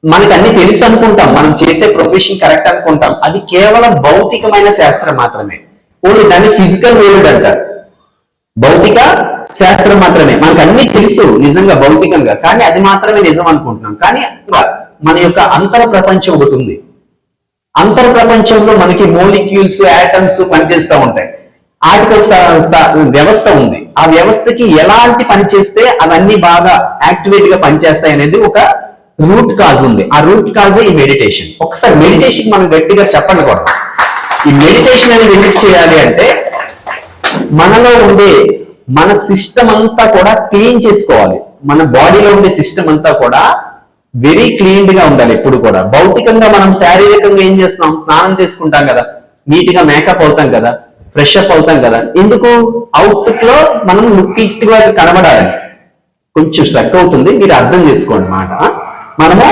మనకి అన్ని తెలుసు అనుకుంటాం, మనం చేసే ప్రొఫెషన్ కరెక్ట్ అనుకుంటాం. అది కేవలం భౌతికమైన శాస్త్రం మాత్రమే. ఓన్లీ దాన్ని ఫిజికల్ వరల్డ్ అంటారు. భౌతిక శాస్త్రం మాత్రమే. మనకు అన్ని తెలుసు నిజంగా భౌతికంగా, కానీ అది మాత్రమే నిజం అనుకుంటున్నాం. కానీ మన యొక్క అంతర ప్రపంచం ఒకటి ఉంది. అంతర ప్రపంచంలో మనకి మోలిక్యూల్స్, యాటమ్స్ పనిచేస్తూ ఉంటాయి. వాటికి ఒక వ్యవస్థ ఉంది. ఆ వ్యవస్థకి ఎలాంటి పని చేస్తే అవన్నీ బాగా యాక్టివేట్ గా పనిచేస్తాయి అనేది ఒక రూట్ కాజ్ ఉంది. ఆ రూట్ కాజే ఈ మెడిటేషన్. ఒకసారి మెడిటేషన్ మనం గట్టిగా చెప్పండి కూడా. ఈ మెడిటేషన్ అనేది ఎందుకు చేయాలి అంటే, మనలో ఉండే మన సిస్టమ్ అంతా కూడా క్లీన్ చేసుకోవాలి. మన బాడీలో ఉండే సిస్టమ్ అంతా కూడా వెరీ క్లీన్ గా ఉండాలి ఎప్పుడు కూడా. భౌతికంగా మనం శారీరకంగా ఏం చేస్తున్నాం, స్నానం చేసుకుంటాం కదా, నీట్ గా మేకప్ అవుతాం కదా, ఫ్రెష్ అప్ అవుతాం కదా. ఎందుకు? అవుట్పుట్ లో మనం లుక్ గా కనబడాలి. కొంచెం స్ట్రక్ అవుతుంది, మీరు అర్థం చేసుకోండి మాట. మనము